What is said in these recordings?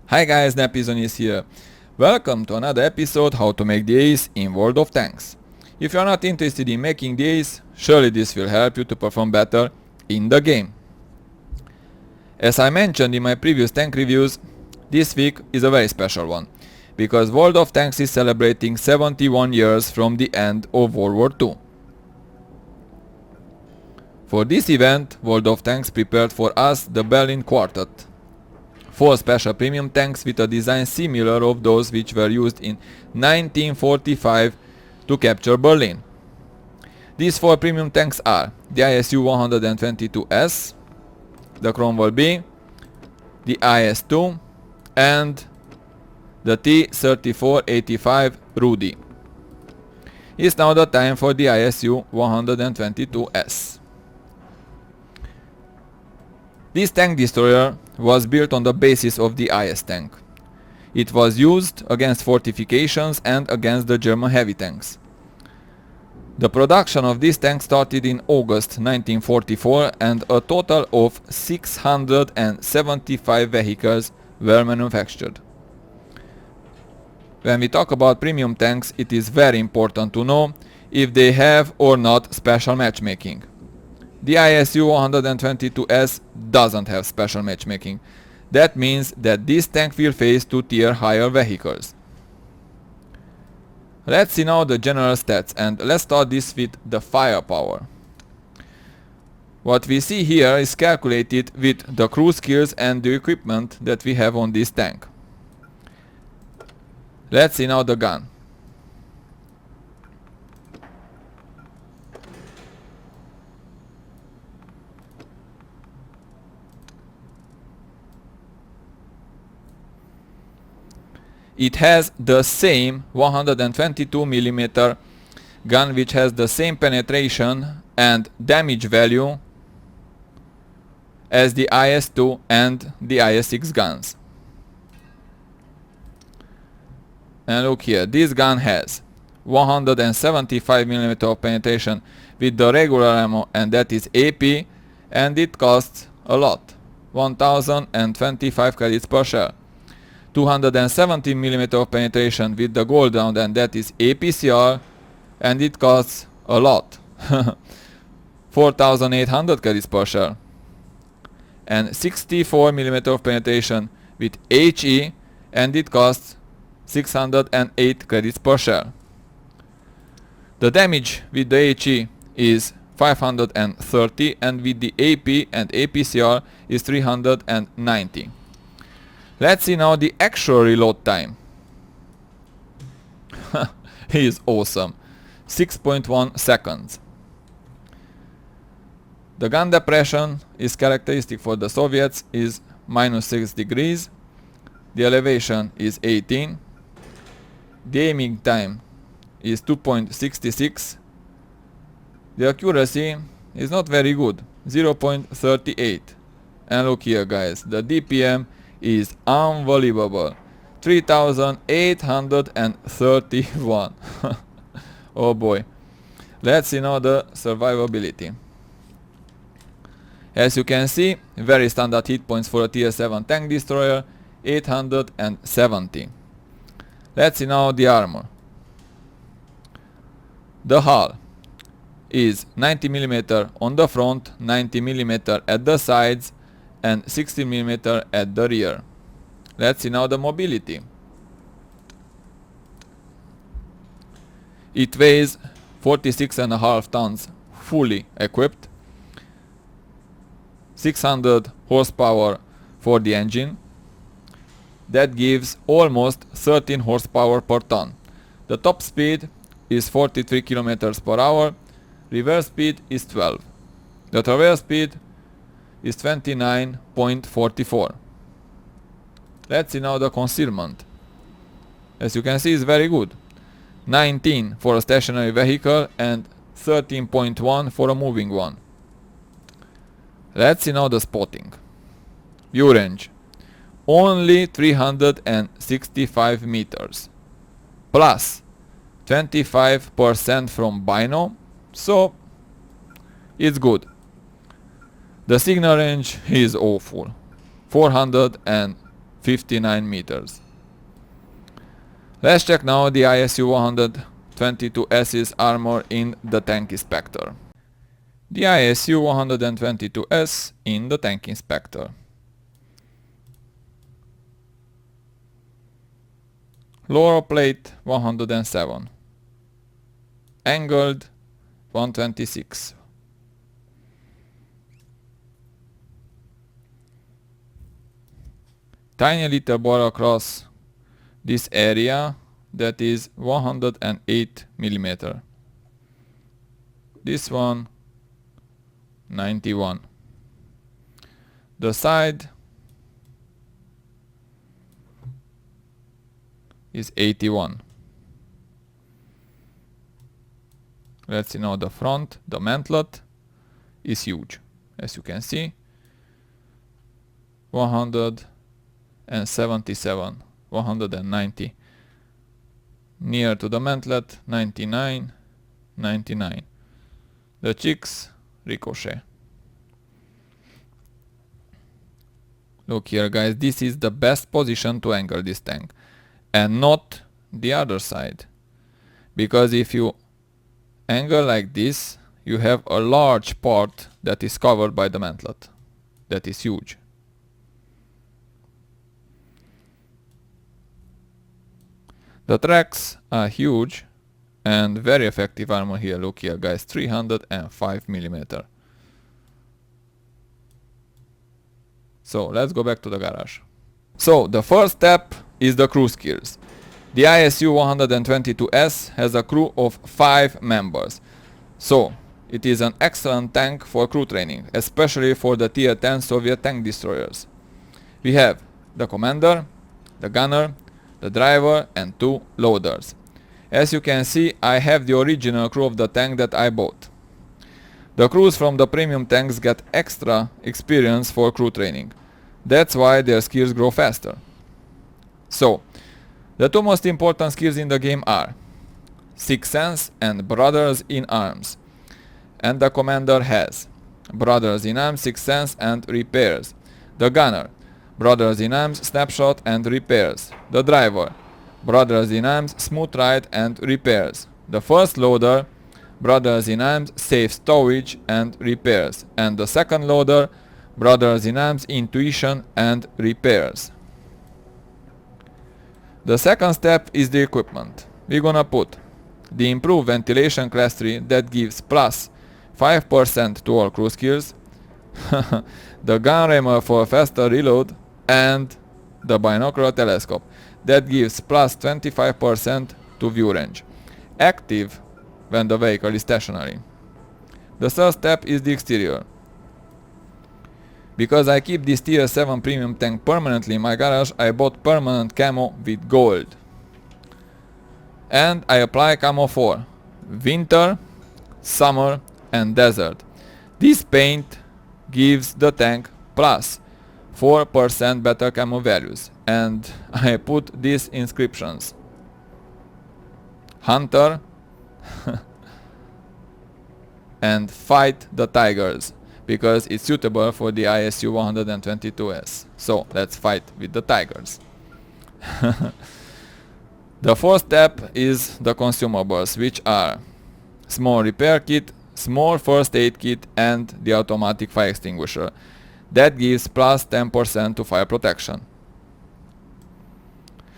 Hi guys, Napizon is here. Welcome to another episode how to make the ace in World of Tanks. If you are not interested in making the ace, surely this will help you to perform better in the game. As I mentioned in my previous tank reviews, this week is a very special one, because World of Tanks is celebrating 71 years from the end of World War II. For this event, World of Tanks prepared for us the Berlin Quartet. 4 special premium tanks with a design similar of those which were used in 1945 to capture Berlin. These 4 premium tanks are the ISU-122S, the Cromwell B, the IS-2 and the T-3485 Rudy. It's now the time for the ISU-122S. This tank destroyer was built on the basis of the IS tank. It was used against fortifications and against the German heavy tanks. The production of this tank started in August 1944 and a total of 675 vehicles were manufactured. When we talk about premium tanks, it is very important to know if they have or not special matchmaking. The ISU-122S doesn't have special matchmaking. That means that this tank will face 2-tier higher vehicles. Let's see now the general stats, and let's start this with the firepower. What we see here is calculated with the crew skills and the equipment that we have on this tank. Let's see now the gun. It has the same 122mm gun which has the same penetration and damage value as the IS-2 and the IS-6 guns. And look here, this gun has 175mm of penetration with the regular ammo, and that is AP, and it costs a lot, 1025 credits per shell. 270mm of penetration with the gold round, and that is APCR, and it costs a lot, 4800 credits per shell. And 64mm of penetration with HE, and it costs 608 credits per shell. The damage with the HE is 530, and with the AP and APCR is 390. Let's see now the actual reload time. He is awesome. 6.1 seconds. The gun depression is characteristic for the Soviets, is -6 degrees. The elevation is 18. The aiming time is 2.66. The accuracy is not very good, 0.38. And look here guys, the DPM is unbelievable, 3831. Oh boy. Let's see now the survivability. As you can see, very standard hit points for a tier 7 tank destroyer, 870. Let's see now the armor. The hull is 90mm on the front, 90mm at the sides, and 60mm at the rear. Let's see now the mobility. It weighs 46.5 tons fully equipped, 600 horsepower for the engine. That gives almost 13 horsepower per ton. The top speed is 43 km per hour, reverse speed is 12. The traverse speed is 29.44. Let's see now the concealment. As you can see, it's very good. 19 for a stationary vehicle and 13.1 for a moving one. Let's see now the spotting. View range. Only 365 meters. Plus 25% from bino, so it's good. The signal range is awful. 450 59 meters. Let's check now the ISU-122S's armor in the Tank Inspector. The ISU-122S in the Tank Inspector. Lower plate 107. Angled 126. Tiny little bore across this area, that is 108 millimeter. This one 91. The side is 81. Let's see now the front. The mantlet is huge, as you can see. 177, 190. Near to the mantlet, 99, 99. The cheeks, ricochet. Look here, guys, this is the best position to angle this tank, and not the other side. Because if you angle like this, you have a large part that is covered by the mantlet. That is huge. The tracks are huge and very effective armor here. Look here, guys, 305 millimeter. So let's go back to the garage. So the first step is the crew skills. The ISU-122S has a crew of 5 members. So it is an excellent tank for crew training, especially for the Tier 10 Soviet tank destroyers. We have the commander, the gunner, the driver and 2 loaders. As you can see, I have the original crew of the tank that I bought. The crews from the premium tanks get extra experience for crew training. That's why their skills grow faster. So, the 2 most important skills in the game are Sixth Sense and Brothers in Arms. And the commander has Brothers in Arms, Sixth Sense and Repairs. The gunner, Brothers in Arms, Snapshot and Repairs. The driver, Brothers in Arms, Smooth Ride and Repairs. The first loader, Brothers in Arms, Safe Stowage and Repairs. And the second loader, Brothers in Arms, Intuition and Repairs. The second step is the equipment. We're gonna put the Improved Ventilation Class 3 that gives plus 5% to all crew skills, the gun rammer for faster reload, and the binocular telescope that gives plus 25% to view range, active when the vehicle is stationary. The third step is the exterior. Because I keep this Tier 7 premium tank permanently in my garage, I bought permanent camo with gold. And I apply camo for winter, summer and desert. This paint gives the tank plus 4% better camo values, and I put these inscriptions: Hunter and Fight the Tigers, because it's suitable for the ISU-122S. So let's fight with the tigers. The fourth step is the consumables, which are small repair kit, small first aid kit and the automatic fire extinguisher. That gives plus 10% to fire protection.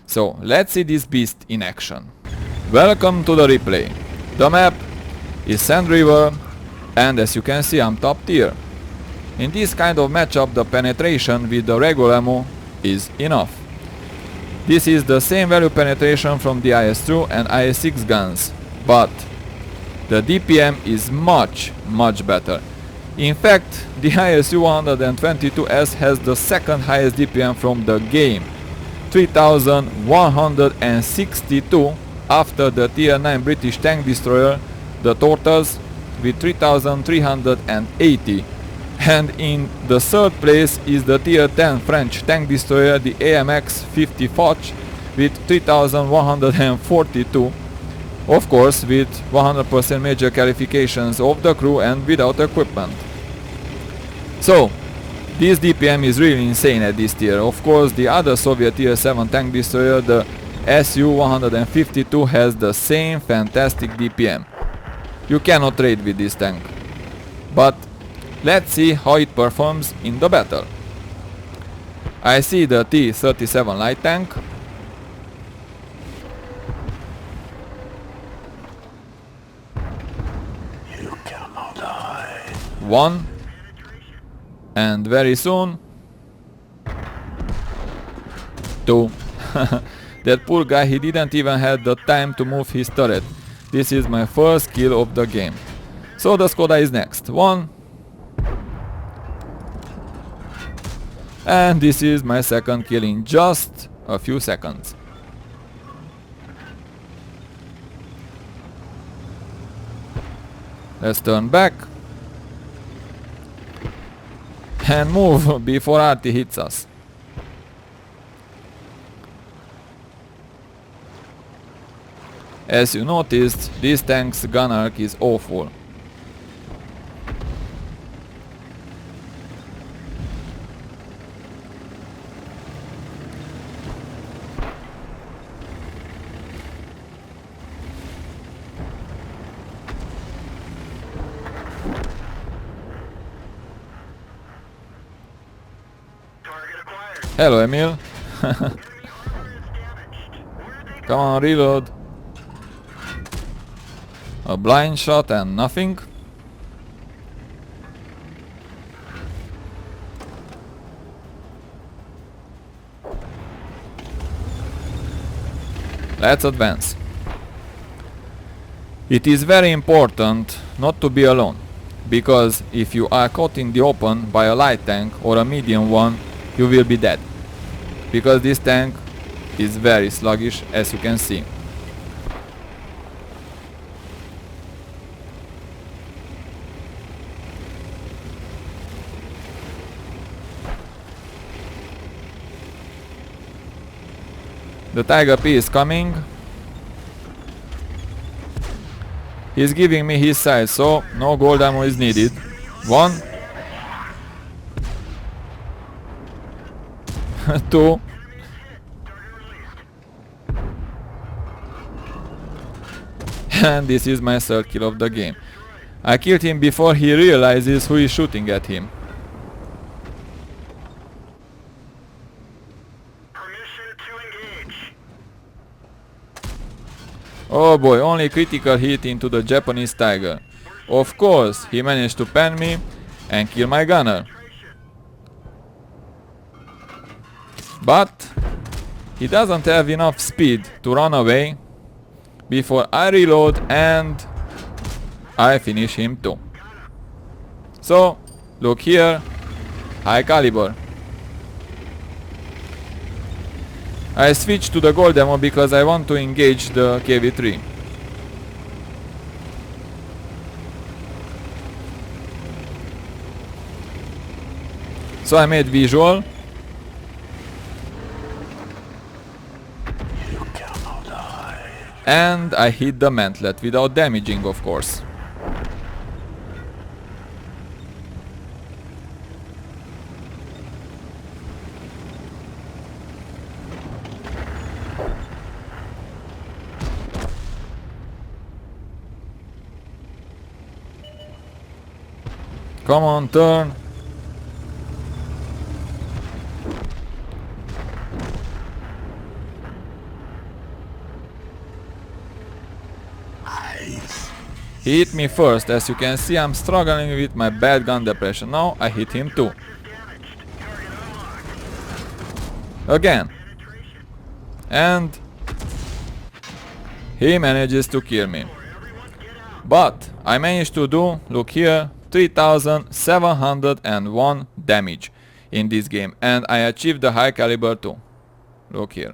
So let's see this beast in action. Welcome to the replay. The map is Sand River, and as you can see, I'm top tier. In this kind of matchup, the penetration with the regular ammo is enough. This is the same value penetration from the IS-2 and IS-6 guns, but the DPM is much better. In fact, the ISU-122S has the second highest DPM from the game, 3162, after the Tier 9 British tank destroyer, the Tortoise, with 3380. And in the third place is the Tier 10 French tank destroyer, the AMX 50 Foch, with 3142. Of course, with 100% major qualifications of the crew and without equipment. So, This DPM is really insane at this tier. Of course, the other Soviet tier 7 tank destroyer, the ISU-122, has the same fantastic DPM. You cannot trade with this tank. But let's see how it performs in the battle. I see the T-37 light tank. You cannot die. One. And very soon... two. That poor guy, he didn't even have the time to move his turret. This is my first kill of the game. So the Skoda is next. One. And this is my second kill in just a few seconds. Let's turn back. And move before Arty hits us. As you noticed, this tank's gun arc is awful. Hello, Emil. Come on, reload. A blind shot and nothing. Let's advance. It is very important not to be alone, because if you are caught in the open by a light tank or a medium one, you will be dead, because this tank is very sluggish, as you can see. The Tiger P is coming. He's giving me his side, so no gold ammo is needed. One. Two. And this is my third kill of the game. I killed him before he realizes who is shooting at him. Oh boy, only critical hit into the Japanese Tiger. Of course, he managed to pan me and kill my gunner. But he doesn't have enough speed to run away before I reload and I finish him too. So, look here, high caliber. I switched to the gold ammo because I want to engage the KV-3. So I made visual. You cannot die. And I hit the mantlet without damaging, of course. Come on, turn. Nice. He hit me first. As you can see, I'm struggling with my bad gun depression. Now I hit him too. Again. And he manages to kill me. But I managed to do, look here, 3701 damage in this game, and I achieved the high caliber too. Look here.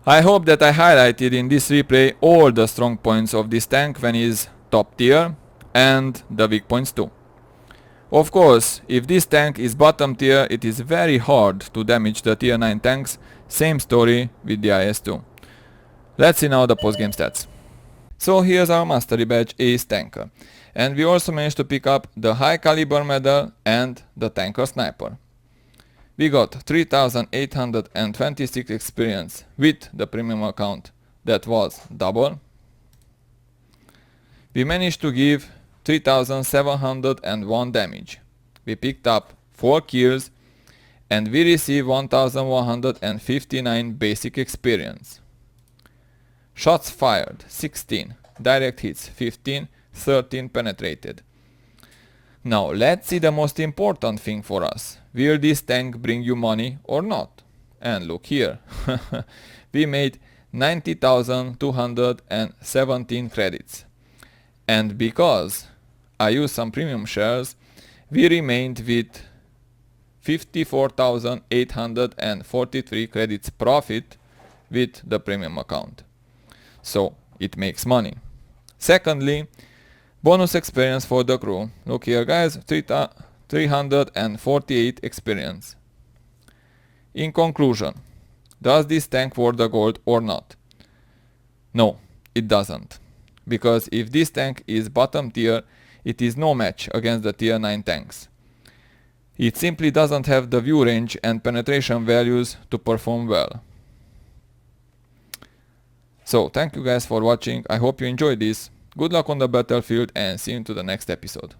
I hope that I highlighted in this replay all the strong points of this tank when he's top tier, and the weak points too. Of course, if this tank is bottom tier, it is very hard to damage the tier 9 tanks. Same story with the IS-2. Let's see now the post-game stats. So here's our mastery badge Ace Tanker. And we also managed to pick up the high caliber medal and the tanker sniper. We got 3826 experience with the premium account, that was double. We managed to give 3701 damage. We picked up 4 kills and we received 1159 basic experience. Shots fired 16, direct hits 15, 13 penetrated. Now let's see the most important thing for us. Will this tank bring you money or not? And look here. We made 90,217 credits. And because I used some premium shares, we remained with 54,843 credits profit with the premium account. So it makes money. Secondly, bonus experience for the crew. Look here guys, 348 experience. In conclusion, does this tank worth the gold or not? No, it doesn't. Because if this tank is bottom tier, it is no match against the tier 9 tanks. It simply doesn't have the view range and penetration values to perform well. So thank you guys for watching, I hope you enjoyed this. Good luck on the battlefield and see you into the next episode.